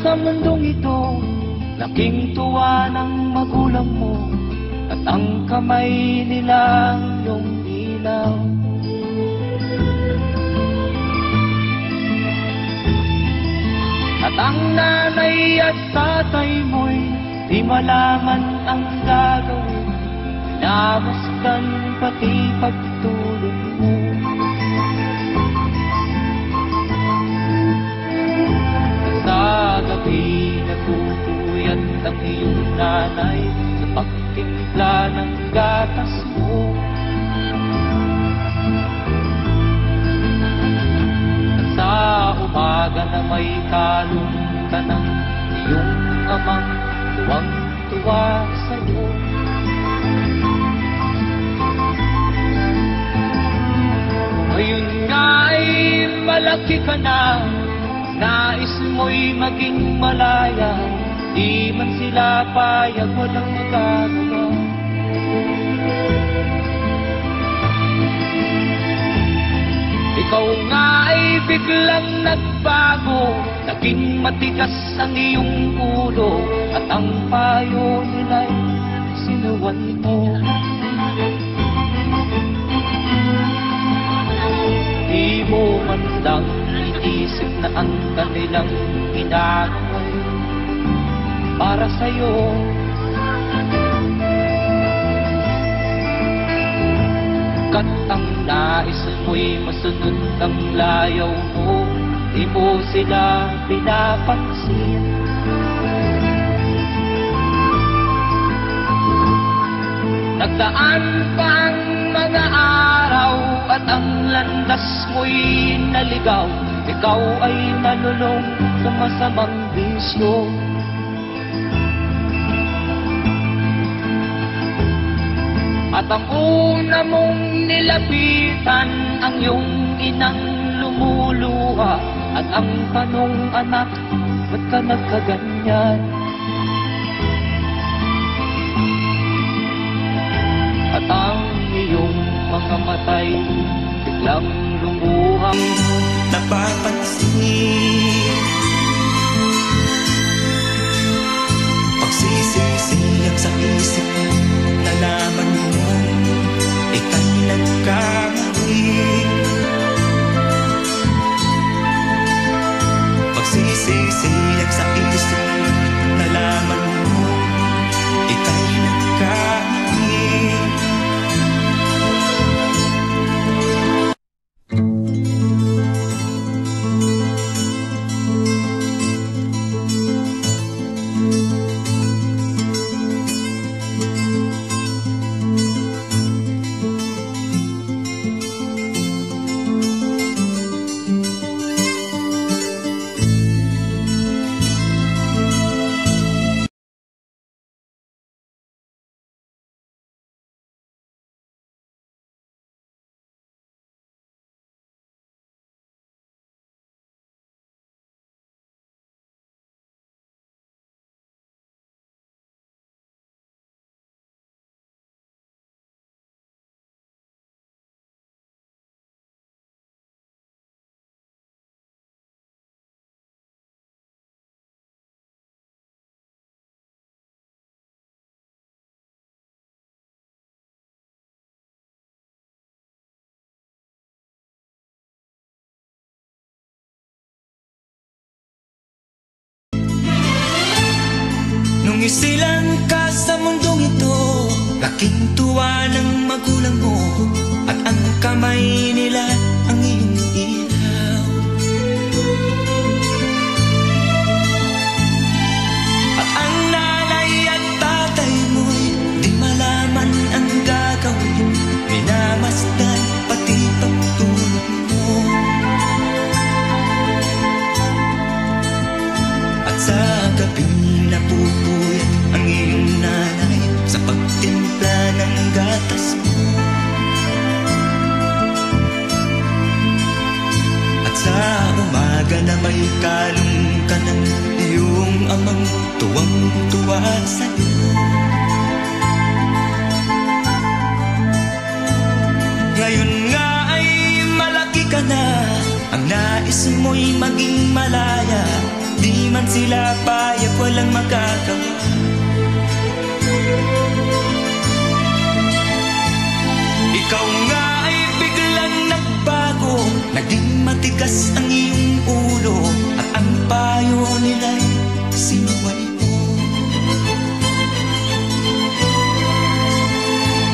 sa mundong ito, laking tuwa ng magulang mo, at ang kamay nila ang iyong ilaw. At ang nanay at tatay mo'y di malaman ang gagawin, pinamasdan pati pagtulog mo. Sa gabi nagpupuyat ang iyong nanay sa pagtimpla ng gatas mo. At sa umaga na may kalong ka ng iyong amang tuwang-tuwa sa'yo. Ngayon nga ay malaki ka na, nais mo'y maging malaya, di man sila payag, walang magagawa. Ikaw nga ay biglang nagbago, naging matigas ang iyong ulo, at ang payo nila'y sinuwan mo. Di mo man lang iisip na ang kanilang ginagawa para sa'yo. Kat ang nais mo'y masunod ang layaw mo, di mo sila pinapansin. Nagdaan pa ang mga araw at ang landas mo'y naligaw, ikaw ay nalulong sa masamang bisyo. At ang una mong nilapitan ang iyong inang lumuluha, at ang tanong, anak, ba't ka nagkaganyan? At ang iyong mga matay biglang lumuhang napapansin. Pagsisisiyag sa isip mo, nalaman mo ika'y nagkamali. Pagsisisiyag sa isip mo, nalaman mo ika'y nagkamali. Nung isilang ka sa mundong ito, laking tuwa ng magulang mo, at ang kamay nila ang iyong ilaw. At ang nanay at tatay mo'y di malaman ang gagawin, minamasdan pati pagtulog mo. At sa gabi napupuyat ang iyong nanay sa pagtimpla ng gatas mo. At sa umaga na may kalong ka ng iyong amang tuwang-tuwa sa'yo. Ngayon nga ay malaki ka na, ang nais mo'y maging malaya, Di man sila payag, walang magagawa. Ikaw nga ay biglang nagbago, naging matigas ang iyong ulo, at ang payo nila'y sinuway mo.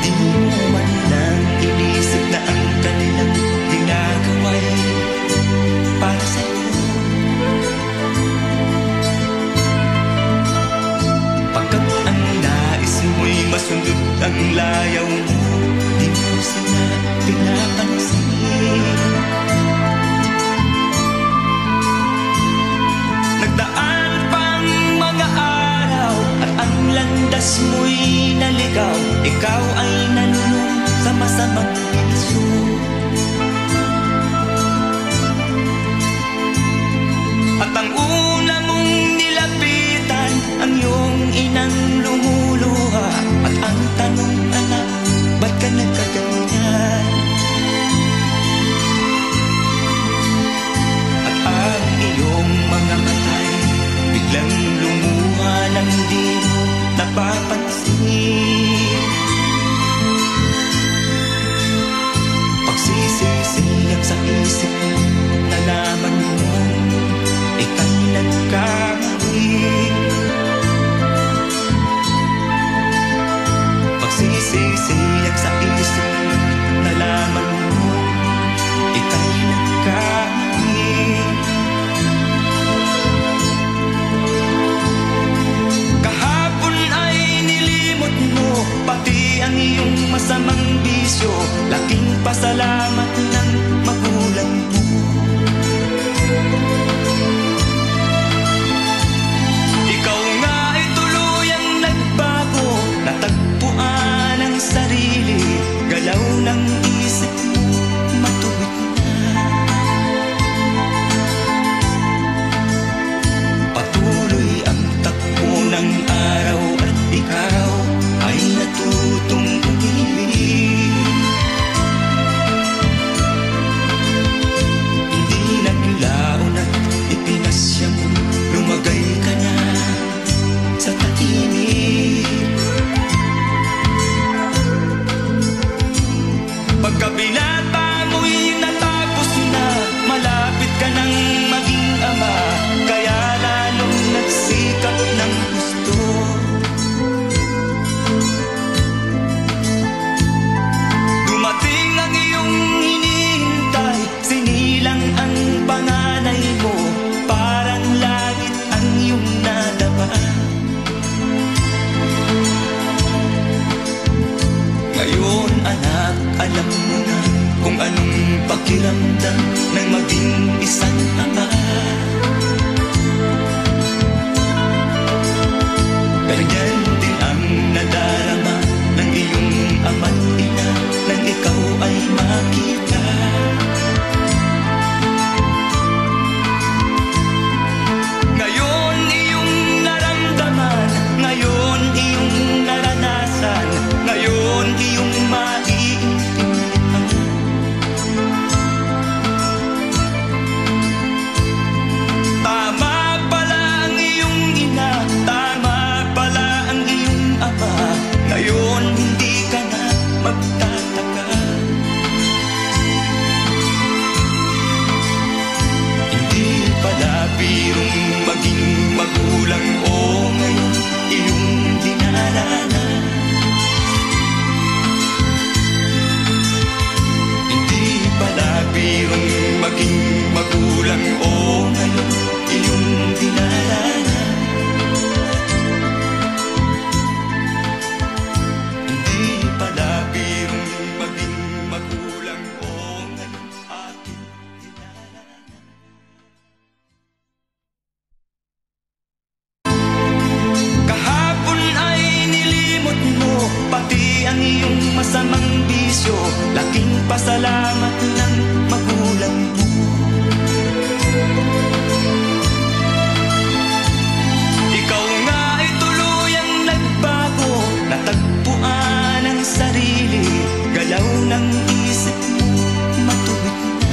Di mo man lang inisip na ang kanilang ginagawa'y para sa'yo. Pagkat ang nais mo'y masundot ang layaw mo, di mo sila pinapansin. Nagdaan pang mga araw at ang landas mo'y naligaw. Ikaw ay nalulong sa masamang bisyo. At ang una mong nilapitan, ang iyong inang lumuluha. At ang tanong, anak, ba't ka nagkaganyan? At ang iyong mga matay biglang lumuha nang di mo napapansin. Pagsisisiyak sa isip mo, nalaman mo ika'y nagkamali. Pagsisisiyak sa isip mo, nalaman mo ika'y nagkamali. Kahapon ay nilimot mo pati ang iyong masamang bisyo. Laking pasalamat ng magulang mo. Ikaw nga ay tuluyang nagbago, natagpuan ang sarili, galaw ng isip mo matuwid na. Patuloy ang takbo ng araw at ikaw ay natutong umibig. Hindi naglaon at ipinasya mo, lumagay ka na sa tahimik. Pagkabinata mo'y natapos na, malapit ka nang maging ama, kaya lalong nagsikap ng gusto. Dumating ang iyong hinihintay, sinilang ang panganay mo, parang langit ang iyong nadama. Ngayon anak, alam mo na kung anong pakiramdam ng maging isang ama. Ganyan din ang nadarama ng iyong ama't ina nang ikaw ay makita. Ngayon iyong naramdaman, ngayon iyong naranasan, ngayon iyong maiintindihan. Tama pala ang iyong ina, tama pala ang iyong ama, ngayon hindi ka na magtataka. Hindi pala birong maging magulang, o ngayon iyong dinaranas. Hindi pala birong maging magulang, o ngayon iyong dinaranas. Hindi pala birong maging magulang, o ngayon aking dinaranas. Kahapon ay nilimot mo pati ang iyong masamang bisyo, laking pasalamat ng magulang mo. Ikaw nga ay tuluyang nagbago, natagpuan ang sarili, galaw ng isip mo matuwid na.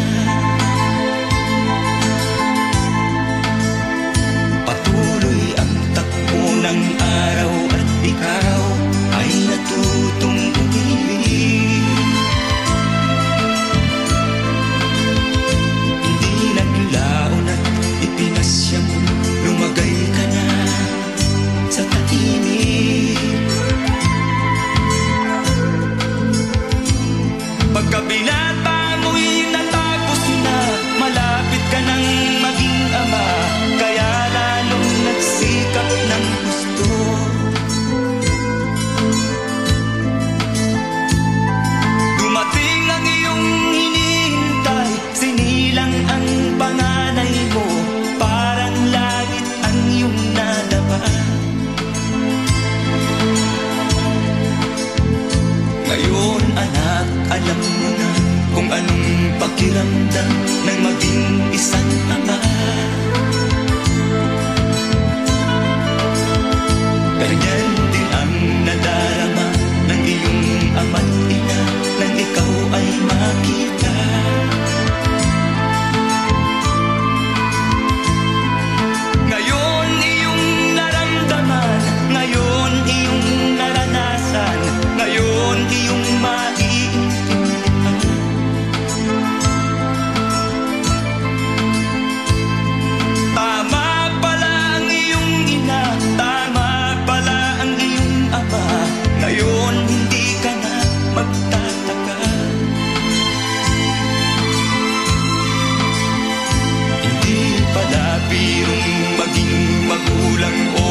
alam mo na kung anong pakiramdam ng maging isang ama. Ganyan din ang nadarama ng iyong ama't ina nang ikaw ay makita. Ngayon iyong naramdaman, ngayon iyong naranasan, ngayon iyong maiintindihan. Tama pala ang iyong ina, tama pala ang iyong ama, ngayon hindi ka na magtataka. Hindi pala birong maging magulang o